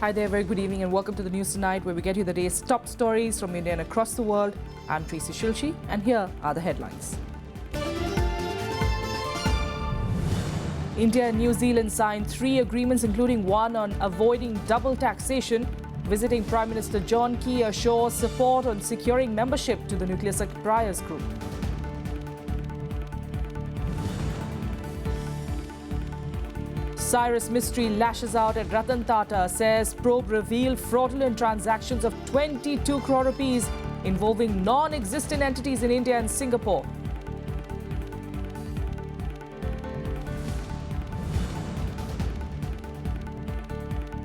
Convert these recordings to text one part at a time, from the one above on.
Hi there, very good evening and welcome to the news tonight where we get you the day's top stories from India and across the world. I'm Tracy Shilchi and here are the headlines. India and New Zealand signed 3 agreements including one on avoiding double taxation. Visiting Prime Minister John Key assures support on securing membership to the nuclear suppliers group. Cyrus Mystery lashes out at Ratan Tata, says probe revealed fraudulent transactions of 22 crore rupees involving non-existent entities in India and Singapore.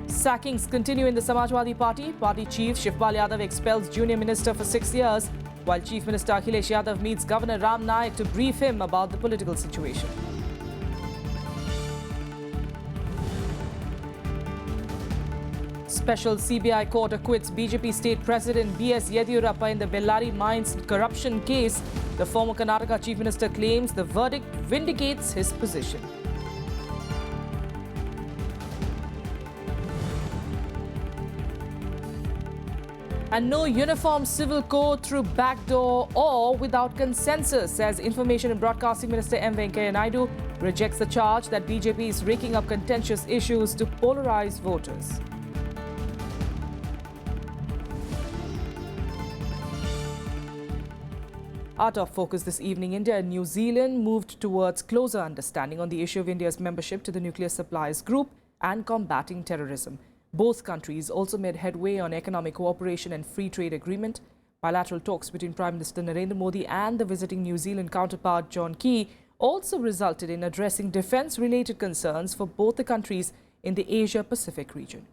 Sackings continue in the Samajwadi Party. Party chief Shivpal Yadav expels junior minister for 6 years, while Chief Minister AKHILESH Yadav meets Governor Ram Naik to brief him about the political situation. Special CBI court acquits BJP state president B.S. Yediyurappa in the Bellary mines corruption case. The former Karnataka chief minister claims the verdict vindicates his position. And no uniform civil code through backdoor or without consensus, says Information and Broadcasting Minister M. Venkaiah Naidu. Rejects the charge that BJP is raking up contentious issues to polarize voters. Out of focus this evening, India and New Zealand moved towards closer understanding on the issue of India's membership to the nuclear suppliers group and combating terrorism. Both countries also made headway on economic cooperation and free trade agreement. Bilateral talks between Prime Minister Narendra Modi and the visiting New Zealand counterpart John Key also resulted in addressing defence-related concerns for both the countries in the Asia-Pacific region.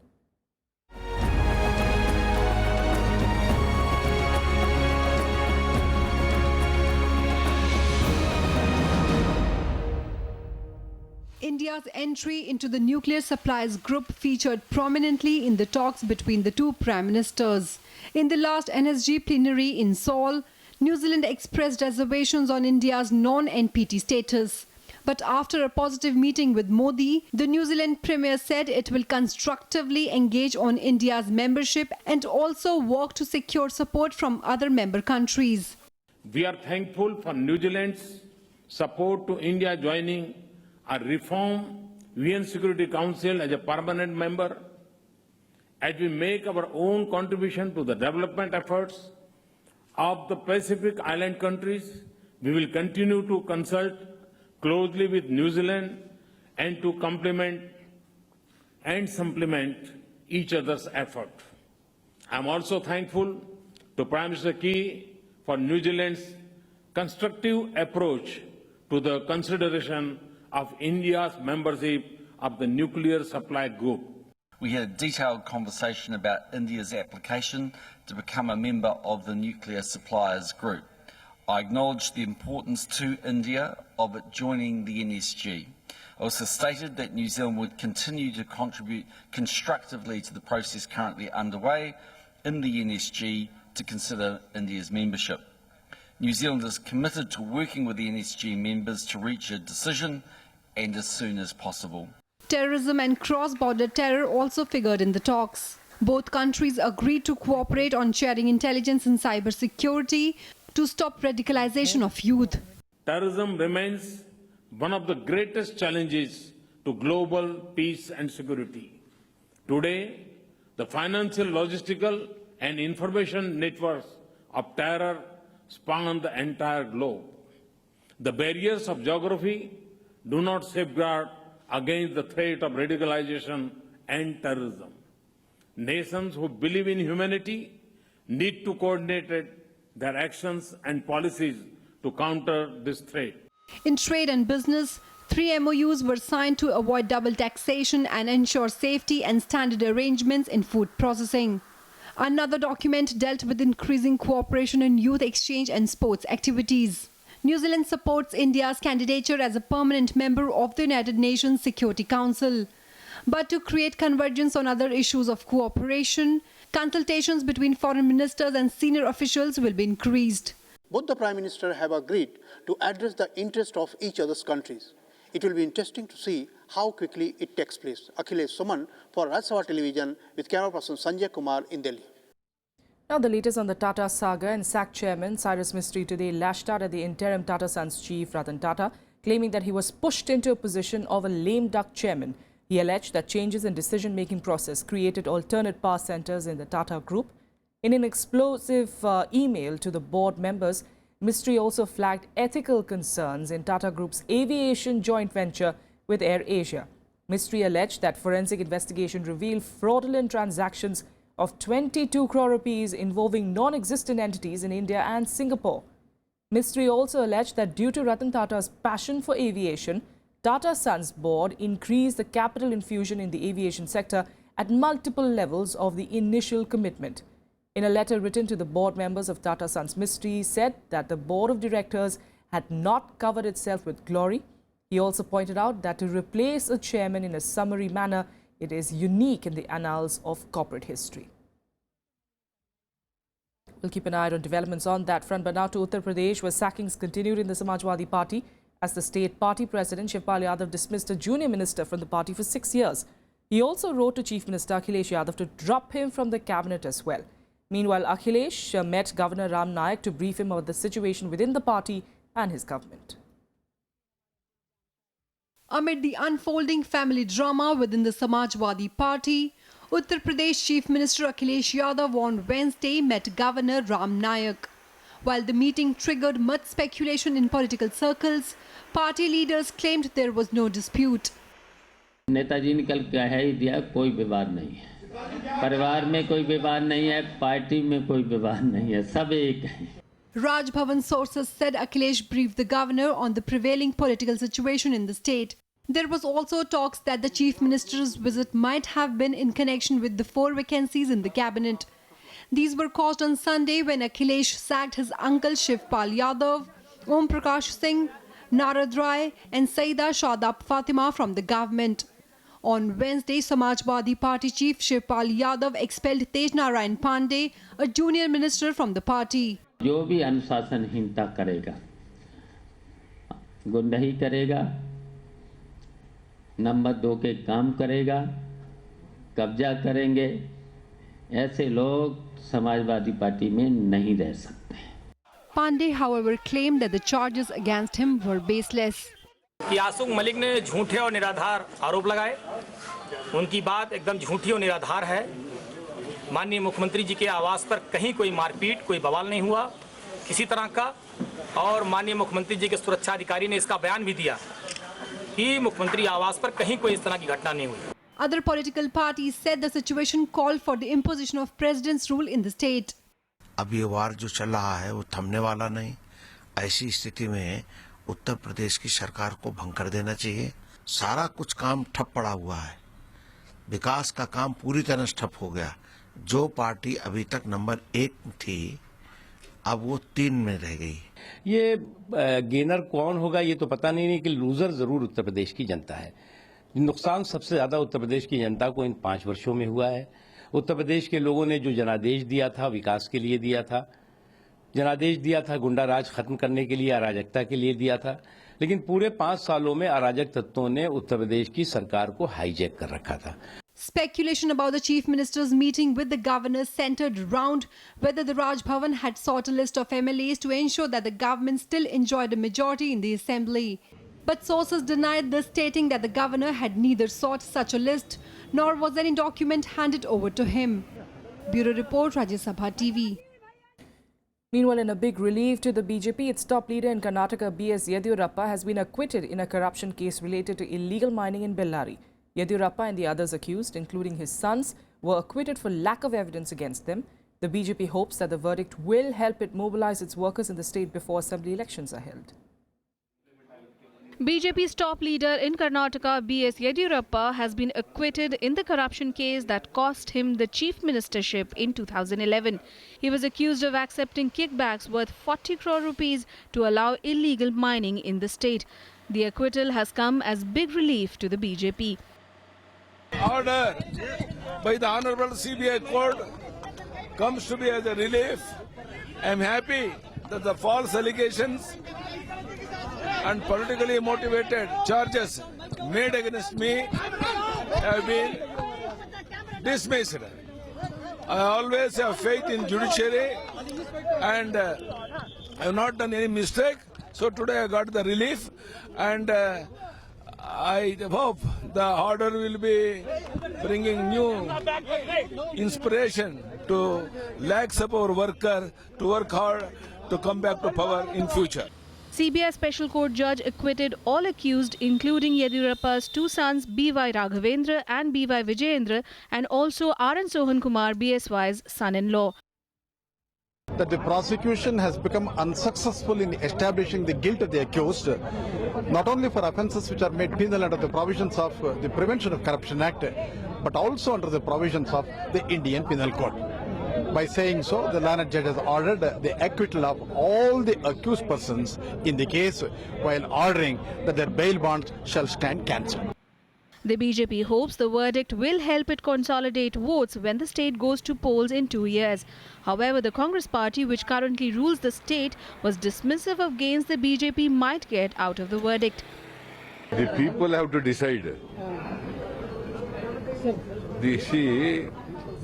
India's entry into the nuclear suppliers group featured prominently in the talks between the two prime ministers. In the last NSG plenary in Seoul, New Zealand expressed reservations on India's non-NPT status. But after a positive meeting with Modi, the New Zealand Premier said it will constructively engage on India's membership and also work to secure support from other member countries. We are thankful for New Zealand's support to India joining a reform UN Security Council as a permanent member. As we make our own contribution to the development efforts of the Pacific Island countries, we will continue to consult closely with New Zealand and to complement and supplement each other's effort. I am also thankful to Prime Minister Key for New Zealand's constructive approach to the consideration of India's membership of the nuclear supply group. We had a detailed conversation about India's application to become a member of the nuclear suppliers group. I acknowledged the importance to India of it joining the NSG. I also stated that New Zealand would continue to contribute constructively to the process currently underway in the NSG to consider India's membership. New Zealand is committed to working with the NSG members to reach a decision and as soon as possible. Terrorism and cross-border terror also figured in the talks. Both countries agreed to cooperate on sharing intelligence and cybersecurity to stop radicalization of youth. Terrorism remains one of the greatest challenges to global peace and security. Today, the financial, logistical and information networks of terror span the entire globe. The barriers of geography do not safeguard against the threat of radicalization and terrorism. Nations who believe in humanity need to coordinate their actions and policies to counter this threat. In trade and business, 3 MOUs were signed to avoid double taxation and ensure safety and standard arrangements in food processing. Another document dealt with increasing cooperation in youth exchange and sports activities. New Zealand supports India's candidature as a permanent member of the United Nations Security Council. But to create convergence on other issues of cooperation, consultations between foreign ministers and senior officials will be increased. Both the Prime Minister have agreed to address the interests of each other's countries. it will be interesting to see how quickly it takes place. Akhilesh Suman for Rajya Sabha Television with camera person Sanjay Kumar in Delhi. Now the latest on the Tata saga, and SAC chairman Cyrus Mistry today lashed out at the interim Tata Sons chief Ratan Tata, claiming that he was pushed into a position of a lame duck chairman. He alleged that changes in decision-making process created alternate power centers in the Tata group. In an explosive email to the board members, Mistry also flagged ethical concerns in Tata Group's aviation joint venture with Air Asia. Mistry alleged that forensic investigation revealed fraudulent transactions of 22 crore rupees involving non-existent entities in India and Singapore. Mistry also alleged that due to Ratan Tata's passion for aviation, Tata Sons board increased the capital infusion in the aviation sector at multiple levels of the initial commitment. In a letter written to the board members of Tata Sons, Mistry said that the board of directors had not covered itself with glory. He also pointed out that to replace a chairman in a summary manner, it is unique in the annals of corporate history. We'll keep an eye on developments on that front. But now to Uttar Pradesh, where sackings continued in the Samajwadi Party as the state party president Shivpal Yadav dismissed a junior minister from the party for 6 years. He also wrote to Chief Minister Akhilesh Yadav to drop him from the cabinet as well. Meanwhile, Akhilesh met Governor Ram Nayak to brief him about the situation within the party and his government. Amid the unfolding family drama within the Samajwadi Party, Uttar Pradesh Chief Minister Akhilesh Yadav on Wednesday met Governor Ram Nayak. While the meeting triggered much speculation in political circles, party leaders claimed there was no dispute. Netaji ने कल कह ही दिया, कोई विवाद नहीं है, परिवार में कोई विवाद नहीं है, पार्टी में कोई विवाद नहीं है, सब एक हैं. Raj Bhavan sources said Akhilesh briefed the governor on the prevailing political situation in the state. There was also talks that the chief minister's visit might have been in connection with the 4 vacancies in the cabinet. These were caused on Sunday when Akhilesh sacked his uncle Shivpal Yadav, Om Prakash Singh, Narad Rai and Saida Shadab Fatima from the government. On Wednesday, Samajwadi Party chief Shivpal Yadav expelled Tej Narayan Pandey, a junior minister from the party. जो भी अनुशासनहीनता करेगा, गुंडाही करेगा, number 2 के काम करेगा, कब्जा करेंगे, ऐसे लोग समाजवादी पार्टी में नहीं रह सकते. Pandey, however, claimed that the charges against him were baseless. यासुक Malik ने झूठे और निराधार आरोप लगाए. उनकी बात एकदम झूठी और निराधार है. माननीय मुख्यमंत्री जी के आवास पर कहीं कोई मारपीट, कोई बवाल नहीं हुआ किसी तरह का, और माननीय मुख्यमंत्री जी के सुरक्षा अधिकारी ने इसका बयान भी दिया कि मुख्यमंत्री आवास पर कहीं कोई इस तरह की घटना नहीं हुई. Other political parties said the situation called for the imposition of president's rule in the state. अब ये वार जो चल रहा है वो थमने वाला नहीं. ऐसी स्थिति में उत्तर प्रदेश की सरकार को भंग कर देना चाहिए. सारा कुछ काम ठप पड़ा हुआ है. विकास का काम पूरी तरह से ठप हो गया. जो पार्टी अभी तक नंबर 1 थी, अब वो 3 में रह गई. ये गेनर कौन होगा ये तो पता नहीं, कि लूजर जरूर उत्तर प्रदेश की जनता है. नुकसान सबसे ज्यादा उत्तर प्रदेश की जनता को इन 5 वर्षों में हुआ है. उत्तर प्रदेश के लोगों ने जो जनादेश दिया था, विकास के लिए दिया था, जनादेश दिया था, गुंडा राज खत्म करने के लिए, अराजकता के लिए दिया था, लेकिन पूरे 5 सालों में अराजक तत्वों ने उत्तर प्रदेश की सरकार को हाईजैक कर रखा था. Speculation about the chief minister's meeting with the governor centered around whether the Raj Bhavan had sought a list of MLAs to ensure that the government still enjoyed a majority in the assembly. But sources denied this, stating that the governor had neither sought such a list nor was any document handed over to him. Bureau Report, Rajya Sabha TV. Meanwhile, in a big relief to the BJP, its top leader in Karnataka, B.S. Yediyurappa, has been acquitted in a corruption case related to illegal mining in Bellary. Yediyurappa and the others accused, including his sons, were acquitted for lack of evidence against them. The BJP hopes that the verdict will help it mobilize its workers in the state before assembly elections are held. BJP's top leader in Karnataka, B.S. Yediyurappa, has been acquitted in the corruption case that cost him the chief ministership in 2011. He was accused of accepting kickbacks worth 40 crore rupees to allow illegal mining in the state. The acquittal has come as big relief to the BJP. Order by the Honorable CBI Court comes to me as a relief. I am happy that the false allegations and politically motivated charges made against me have been dismissed. I always have faith in judiciary and I have not done any mistake. So today I got the relief and I hope the order will be bringing new inspiration to lakhs of our workers to work hard to come back to power in future. CBI Special Court judge acquitted all accused, including Yediyurappa's two sons B.Y. Raghavendra and B.Y. Vijayendra, and also R.N. Sohan Kumar, BSY's son-in-law. That the prosecution has become unsuccessful in establishing the guilt of the accused, not only for offences which are made penal under the provisions of the Prevention of Corruption Act, but also under the provisions of the Indian Penal Code. By saying so, the learned judge has ordered the acquittal of all the accused persons in the case, while ordering that their bail bonds shall stand cancelled. The BJP hopes the verdict will help it consolidate votes when the state goes to polls in 2 years. However, the Congress party, which currently rules the state, was dismissive of gains the BJP might get out of the verdict. The people have to decide.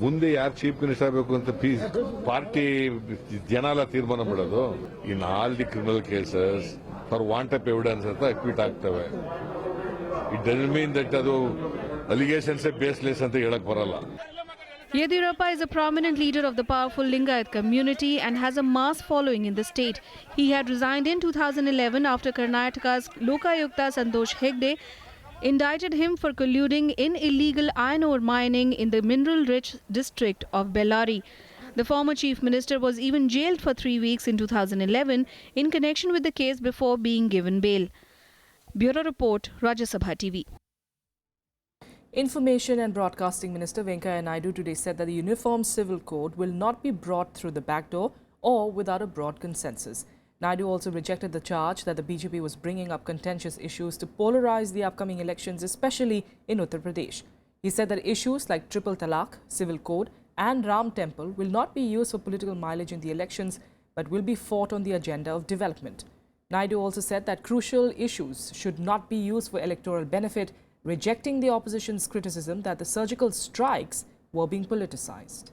ಮುಂದೆ ಯಾರು chief minister ಆಗಬೇಕು ಅಂತ party ಜನಾಲ ತೀರ್ಮಾನ ಮಾಡೋದು. In all the criminal cases for want of evidence ಅಂತ acquit ಆಗ್ತವೆ. It doesn't mean that ಅದು allegations baseless ಅಂತ ಹೇಳಕ್ ಬರಲ್ಲ. Yediyurappa is a prominent leader of the powerful Lingayat community and has a mass following in the state. He had resigned in 2011 after Karnataka's Lokayukta Santosh Hegde indicted him for colluding in illegal iron ore mining in the mineral-rich district of Bellary. The former chief minister was even jailed for 3 weeks in 2011 in connection with the case before being given bail. Bureau Report, Rajya Sabha TV. Information and Broadcasting Minister Venkaiah Naidu today said that the Uniform Civil Code will not be brought through the back door or without a broad consensus. Naidu also rejected the charge that the BJP was bringing up contentious issues to polarize the upcoming elections, especially in Uttar Pradesh. He said that issues like Triple Talaq, Civil Code and Ram Temple will not be used for political mileage in the elections but will be fought on the agenda of development. Naidu also said that crucial issues should not be used for electoral benefit, rejecting the opposition's criticism that the surgical strikes were being politicized.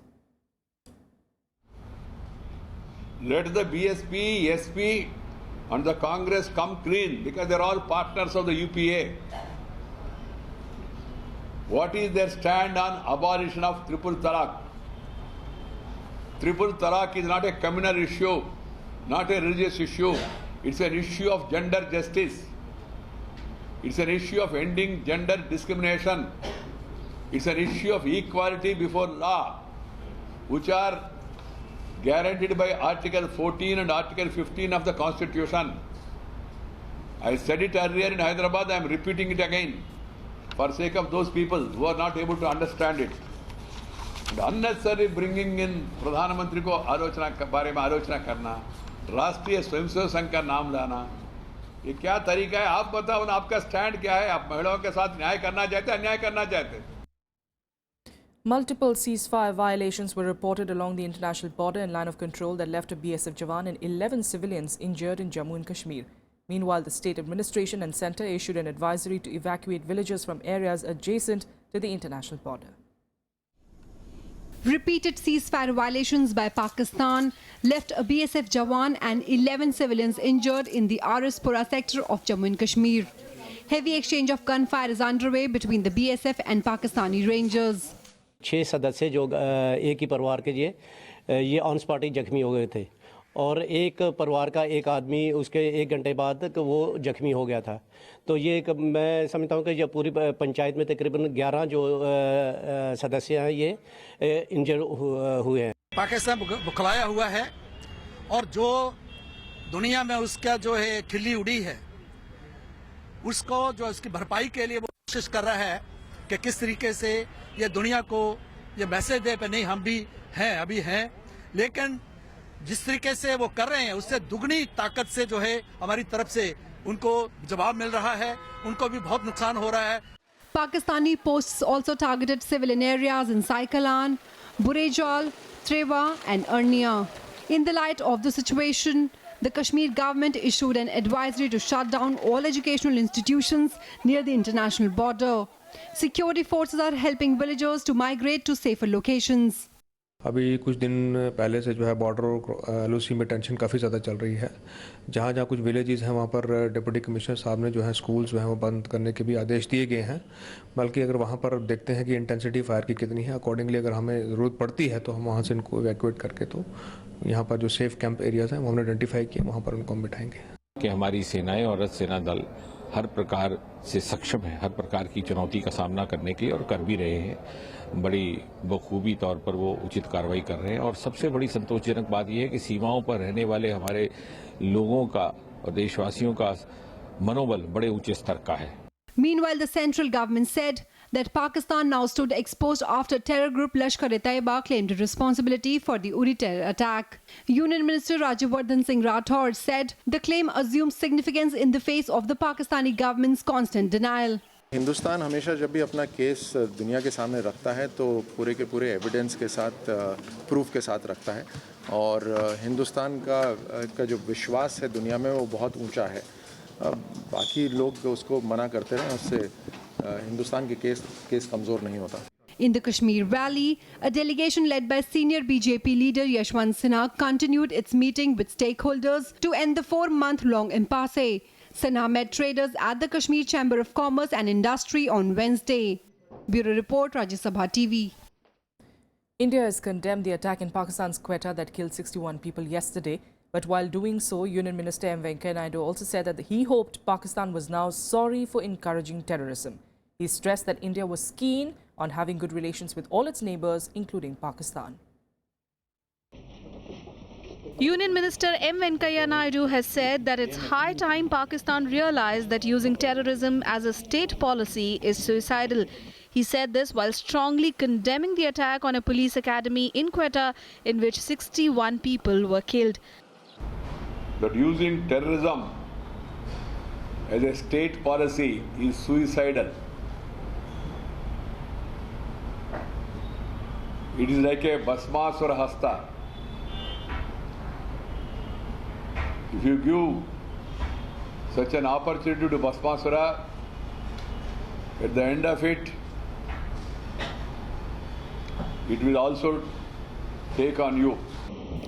Let the BSP, SP and the Congress come clean because they are all partners of the UPA. What is their stand on abolition of Triple Talaq? Triple Talaq is not a communal issue, not a religious issue. It's an issue of gender justice. It's an issue of ending gender discrimination. It's an issue of equality before law, which are guaranteed by Article 14 and Article 15 of the Constitution. I said it earlier in Hyderabad, I am repeating it again for sake of those people who are not able to understand it. And unnecessarily bringing in Pradhan Mantri ko बारे में आलोचना करना, राष्ट्रीय स्वयंसेवक संघ का नाम लाना, ये क्या तरीका है? आप बताओ ना, आपका स्टैंड क्या है? आप महिलाओं के साथ न्याय करना चाहते हैं, अन्याय करना चाहते हैं? Multiple ceasefire violations were reported along the international border and line of control that left a BSF Jawan and 11 civilians injured in Jammu and Kashmir. Meanwhile, the state administration and centre issued an advisory to evacuate villagers from areas adjacent to the international border. Repeated ceasefire violations by Pakistan left a BSF Jawan and 11 civilians injured in the Arispura sector of Jammu and Kashmir. Heavy exchange of gunfire is underway between the BSF and Pakistani Rangers. 6 सदस्य जो एक ही परिवार के ये on spot ही जख्मी हो गए थे और एक परिवार का एक आदमी उसके 1 घंटे बाद वो जख्मी हो गया था। तो ये मैं समझता हूँ कि ये पूरी पंचायत में तकरीबन 11 जो सदस्य हैं ये इंजर हुए हैं। पाकिस्तान बुखलाया हुआ है और जो दुनिया में उसका जो है खिल्ली उड़ी है उसको जो उसकी भरपाई के लिए वो कोशिश कर रहा है कि किस तरीके से ये दुनिया को ये मैसेज दे पे नहीं हम भी हैं अभी हैं, लेकिन जिस तरीके से वो कर रहे हैं उससे दुगनी ताकत से जो है हमारी तरफ से उनको जवाब मिल रहा है, उनको भी बहुत नुकसान हो रहा है। Pakistani posts also targeted civilian areas in Saikalan, Burejal, Trewa and Ernia. In the light of the situation, The Kashmir government issued an advisory to shut down all educational institutions near the international border. Security forces are helping villagers to migrate to safer locations. अभी कुछ दिन पहले से जो है border और LOC में tension काफ़ी ज़्यादा चल रही है। जहाँ जहाँ कुछ विलेजेस हैं वहाँ पर डिप्टी कमिश्नर साहब ने जो है स्कूल्स जो हैं वो बंद करने के भी आदेश दिए गए हैं। बल्कि अगर वहाँ पर देखते हैं कि इंटेंसिटी फायर की कितनी है, अकॉर्डिंगली अगर हमें ज़रूरत पड़ती है तो हम वहाँ से इनको इवैक्यूएट करके तो यहाँ पर जो सेफ कैंप एरियाज़ हैं वो हमने आइडेंटिफाई किए, वहाँ पर उनको हम बिठाएंगे। कि हमारी सेनाएं और अर्ध सेना दल हर प्रकार से सक्षम है, हर प्रकार की चुनौती का सामना करने के लिए और कर भी रहे हैं। बड़ी बखूबी तौर पर वो उचित कार्रवाई कर रहे हैं और सबसे बड़ी संतोषजनक बात यह है कि सीमाओं पर रहने वाले हमारे लोगों का और देशवासियों का मनोबल बड़े ऊंचे स्तर का है। Meanwhile, the central government said that Pakistan now stood exposed after terror group Lashkar-e-Taiba claimed responsibility for the Uri terror attack. Union Minister Rajya Rathore said the claim assumes significance in the face of the Pakistani government's constant denial. Hindustan हमेशा जब भी अपना case दुनिया के सामने रखता है तो पूरे के पूरे एविडेंस के साथ, प्रूफ के साथ रखता है और हिंदुस्तान का जो विश्वास है दुनिया में वो बहुत ऊंचा है। बाकी लोग उसको मना करते रहे, उससे हिंदुस्तान के केस कमज़ोर नहीं होता। In the Kashmir rally, a delegation led by senior BJP leader Yashwant Sinha continued its meeting with stakeholders to end the 4-month-long impasse. Sinha met traders at the Kashmir Chamber of Commerce and Industry on Wednesday. Bureau Report, Rajya Sabha TV. India has condemned the attack in Pakistan's Quetta that killed 61 people yesterday. But while doing so, Union Minister M. Venkaiah Naidu also said that he hoped Pakistan was now sorry for encouraging terrorism. He stressed that India was keen on having good relations with all its neighbours, including Pakistan. Union Minister M. Venkaiah Naidu has said that it's high time Pakistan realized that using terrorism as a state policy is suicidal. He said this while strongly condemning the attack on a police academy in Quetta in which 61 people were killed. That using terrorism as a state policy is suicidal. It is like a Bhasmasura hasta. If you give such an opportunity to Bhasmasura, at the end of it, it will also take on you.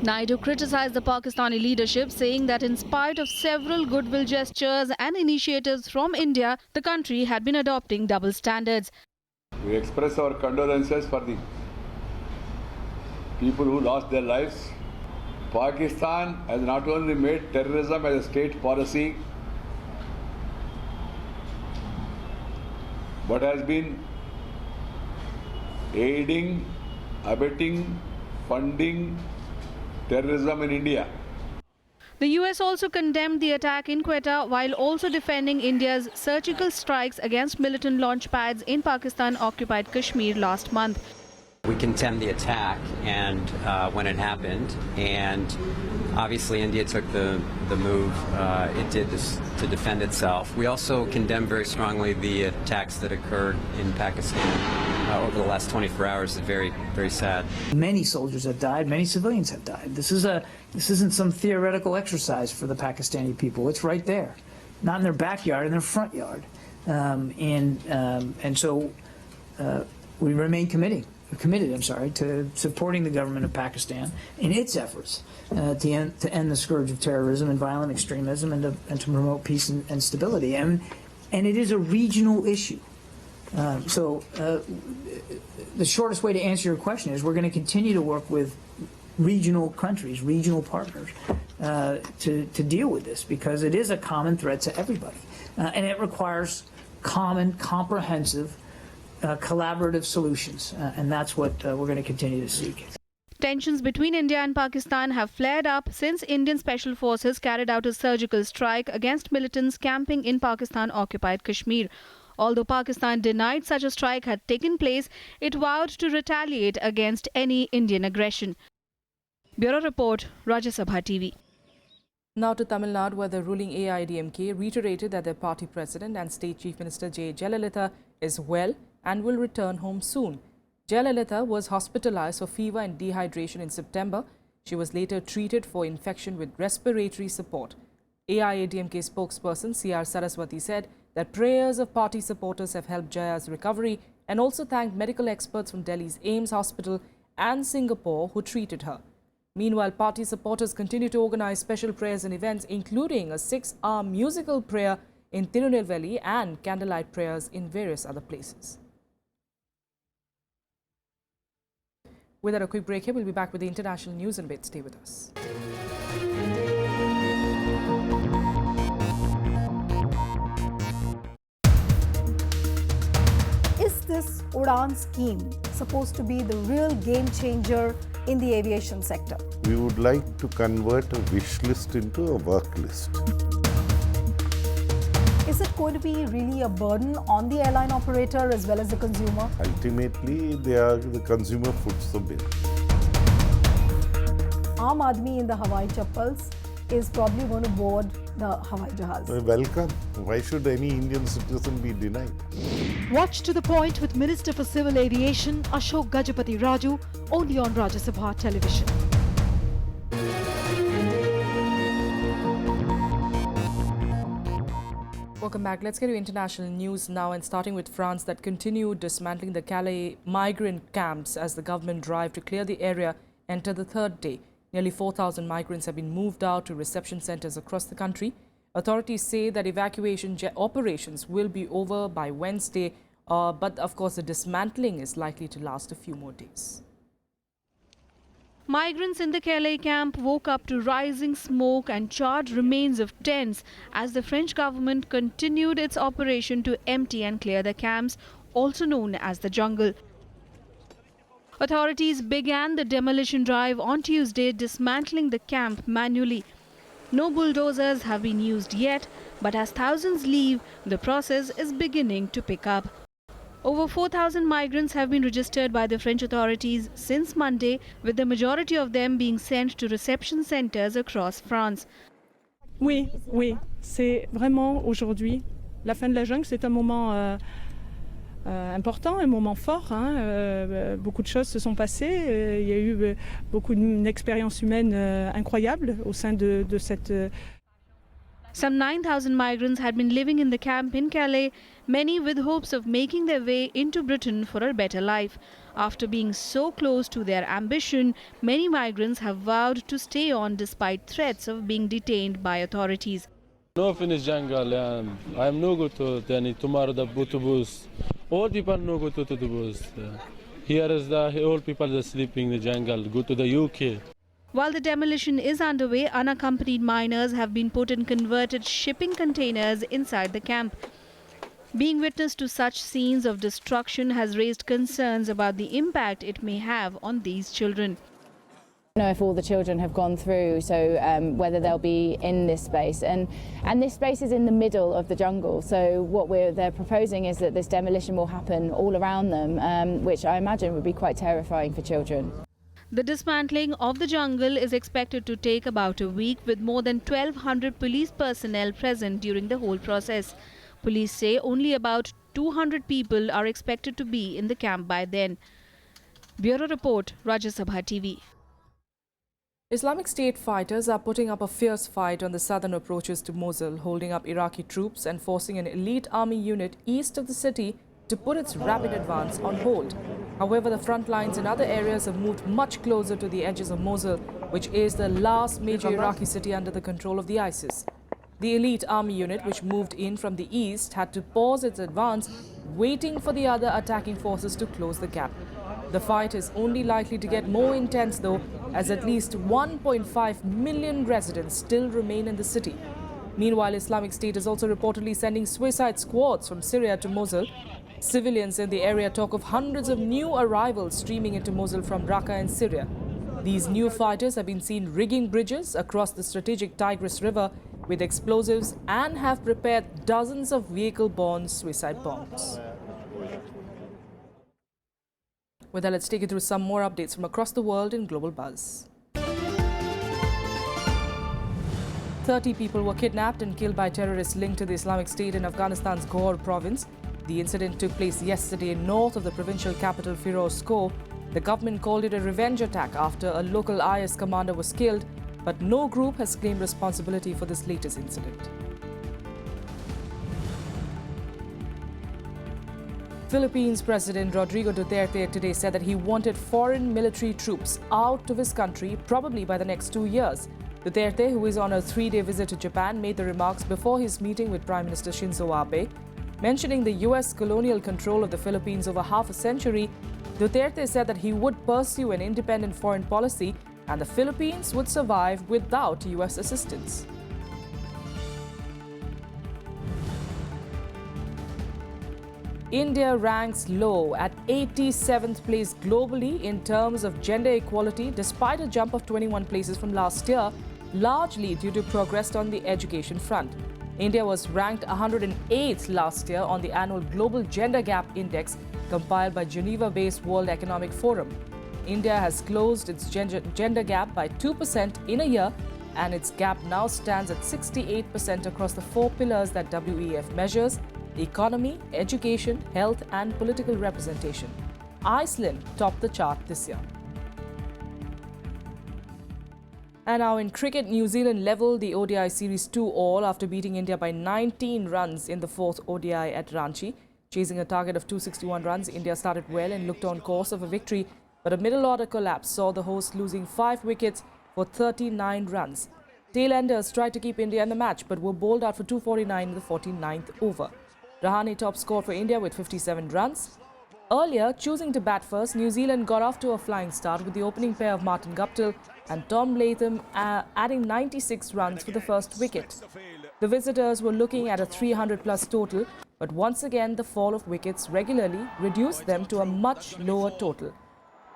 Naidu criticized the Pakistani leadership, saying that in spite of several goodwill gestures and initiatives from India, the country had been adopting double standards. We express our condolences for the people who lost their lives. Pakistan has not only made terrorism as a state policy, but has been aiding, abetting, funding terrorism in India. The US also condemned the attack in Quetta while also defending India's surgical strikes against militant launch pads in Pakistan-occupied Kashmir last month. We condemned the attack and when it happened, and obviously India took the move it did this to defend itself. We also condemned very strongly the attacks that occurred in Pakistan over the last 24 hours. It's very, very sad. Many soldiers have died. Many civilians have died. This isn't some theoretical exercise for the Pakistani people. It's right there, not in their backyard, in their front yard, and so we remain committed, to supporting the government of Pakistan in its efforts to end the scourge of terrorism and violent extremism and to promote peace and stability. And it is a regional issue. So the shortest way to answer your question is we're going to continue to work with regional countries, regional partners, to deal with this because it is a common threat to everybody. And it requires common, comprehensive, collaborative solutions, and that's what we're going to continue to seek. Tensions between India and Pakistan have flared up since Indian Special Forces carried out a surgical strike against militants camping in Pakistan-occupied Kashmir. Although Pakistan denied such a strike had taken place, it vowed to retaliate against any Indian aggression. Bureau Report, Rajya Sabha TV. Now to Tamil Nadu, where the ruling AIDMK reiterated that their party president and State Chief Minister J. Jayalalitha is well and will return home soon. Jayalalitha was hospitalized for fever and dehydration in September. She was later treated for infection with respiratory support. AIADMK spokesperson C.R. Saraswati said that prayers of party supporters have helped Jaya's recovery and also thanked medical experts from Delhi's AIIMS hospital and Singapore who treated her. Meanwhile, party supporters continue to organize special prayers and events, including a 6-hour musical prayer in Tirunelveli and candlelight prayers in various other places. Without a quick break here, we'll be back with the international news in a bit. Stay with us. Is this Udan scheme supposed to be the real game changer in the aviation sector? We would like to convert a wish list into a work list. Is it going to be really a burden on the airline operator as well as the consumer? Ultimately, the consumer foots the bill. Aam Aadmi in the Hawai Chappals is probably going to board the Hawai Jahaz. Welcome. Why should any Indian citizen be denied? Watch to the point with Minister for Civil Aviation Ashok Gajapati Raju only on Rajya Sabha television. Welcome back. Let's get to international news now, and starting with France that continued dismantling the Calais migrant camps as the government drive to clear the area enter the third day. Nearly 4,000 migrants have been moved out to reception centers across the country. Authorities say that evacuation operations will be over by Wednesday, but of course the dismantling is likely to last a few more days. Migrants in the Calais camp woke up to rising smoke and charred remains of tents as the French government continued its operation to empty and clear the camps, also known as the jungle. Authorities began the demolition drive on Tuesday, dismantling the camp manually. No bulldozers have been used yet, but as thousands leave, the process is beginning to pick up. Over 4,000 migrants have been registered by the French authorities since Monday, with the majority of them being sent to reception centers across France. Oui, c'est vraiment aujourd'hui. La fin de la jungle, c'est un moment important, un moment fort. Beaucoup de choses se sont passées. Il y a eu beaucoup d'une expérience humaine incroyable au sein de cette... Some 9,000 migrants had been living in the camp in Calais, many with hopes of making their way into Britain for a better life. After being so close to their ambition, many migrants have vowed to stay on despite threats of being detained by authorities. No finish jungle, I am no go to tomorrow the bus. All people no go to the bus. Here is the all people that sleeping in the jungle, go to the UK. While the demolition is underway, unaccompanied minors have been put in converted shipping containers inside the camp. Being witness to such scenes of destruction has raised concerns about the impact it may have on these children. I don't know if all the children have gone through, so whether they'll be in this space. And this space is in the middle of the jungle, so what they're proposing is that this demolition will happen all around them, which I imagine would be quite terrifying for children. The dismantling of the jungle is expected to take about a week, with more than 1,200 police personnel present during the whole process. Police say only about 200 people are expected to be in the camp by then. Bureau Report, Rajya Sabha TV. Islamic State fighters are putting up a fierce fight on the southern approaches to Mosul, holding up Iraqi troops and forcing an elite army unit east of the city to put its rapid advance on hold. However, the front lines in other areas have moved much closer to the edges of Mosul, which is the last major Iraqi city under the control of the ISIS. The elite army unit, which moved in from the east, had to pause its advance, waiting for the other attacking forces to close the gap. The fight is only likely to get more intense, though, as at least 1.5 million residents still remain in the city. Meanwhile, Islamic State is also reportedly sending suicide squads from Syria to Mosul. Civilians in the area talk of hundreds of new arrivals streaming into Mosul from Raqqa and Syria. These new fighters have been seen rigging bridges across the strategic Tigris River with explosives and have prepared dozens of vehicle-borne suicide bombs. With that, let's take you through some more updates from across the world in Global Buzz. 30 people were kidnapped and killed by terrorists linked to the Islamic State in Afghanistan's Ghor province. The incident took place yesterday north of the provincial capital Firozkoh. The government called it a revenge attack after a local IS commander was killed, but no group has claimed responsibility for this latest incident. Philippines President Rodrigo Duterte today said that he wanted foreign military troops out of his country probably by the next 2 years. Duterte, who is on a 3-day visit to Japan, made the remarks before his meeting with Prime Minister Shinzo Abe. Mentioning the US colonial control of the Philippines over half a century, Duterte said that he would pursue an independent foreign policy and the Philippines would survive without US assistance. India ranks low at 87th place globally in terms of gender equality despite a jump of 21 places from last year, largely due to progress on the education front. India was ranked 108th last year on the annual Global Gender Gap Index compiled by Geneva-based World Economic Forum. India has closed its gender gap by 2% in a year, and its gap now stands at 68% across the 4 pillars that WEF measures: the economy, education, health and political representation. Iceland topped the chart this year. And now in cricket, New Zealand levelled the ODI series 2-all after beating India by 19 runs in the 4th ODI at Ranchi. Chasing a target of 261 runs, India started well and looked on course of a victory, but a middle-order collapse saw the hosts losing 5 wickets for 39 runs. Tailenders tried to keep India in the match but were bowled out for 249 in the 49th over. Rahane top scored for India with 57 runs. Earlier, choosing to bat first, New Zealand got off to a flying start with the opening pair of Martin Guptill and Tom Latham adding 96 runs for the first wicket. The visitors were looking at a 300-plus total, but once again the fall of wickets regularly reduced them to a much lower total.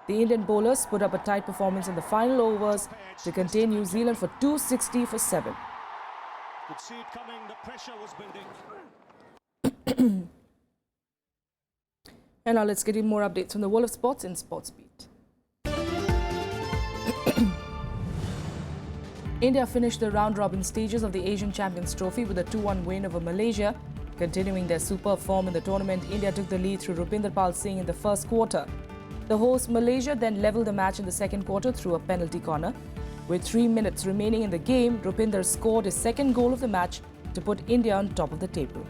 The Indian bowlers put up a tight performance in the final overs to contain New Zealand for 260 for 7. Could see it coming, the pressure was building. And now let's get in more updates from the world of sports in Sports Beat. India finished the round-robin stages of the Asian Champions Trophy with a 2-1 win over Malaysia. Continuing their superb form in the tournament, India took the lead through Rupinder Pal Singh in the first quarter. The host Malaysia then levelled the match in the second quarter through a penalty corner. With 3 minutes remaining in the game, Rupinder scored his second goal of the match to put India on top of the table.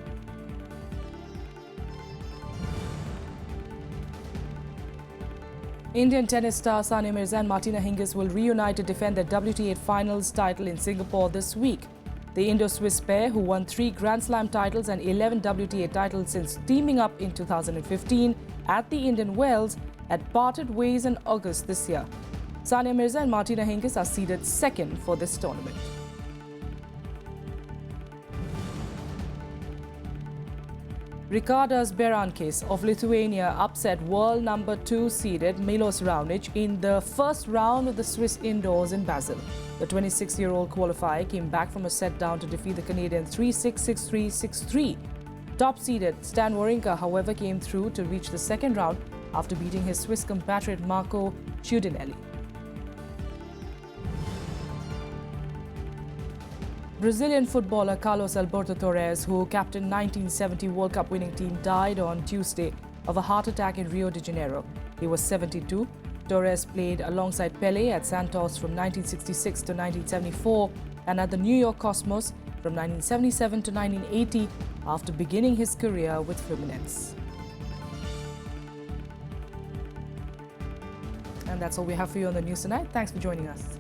Indian tennis star Sania Mirza and Martina Hingis will reunite to defend their WTA Finals title in Singapore this week. The Indo-Swiss pair, who won 3 Grand Slam titles and 11 WTA titles since teaming up in 2015 at the Indian Wells, had parted ways in August this year. Sania Mirza and Martina Hingis are seeded second for this tournament. Rikardas Berankis of Lithuania upset world number 2 seeded Milos Raonic in the first round of the Swiss indoors in Basel. The 26-year-old qualifier came back from a set down to defeat the Canadian 3-6, 6-3, 6-3. Top seeded Stan Wawrinka, however, came through to reach the second round after beating his Swiss compatriot Marco Ciudinelli. Brazilian footballer Carlos Alberto Torres, who captained 1970 World Cup winning team, died on Tuesday of a heart attack in Rio de Janeiro. He was 72. Torres played alongside Pelé at Santos from 1966 to 1974 and at the New York Cosmos from 1977 to 1980 after beginning his career with Fluminense. And that's all we have for you on the news tonight. Thanks for joining us.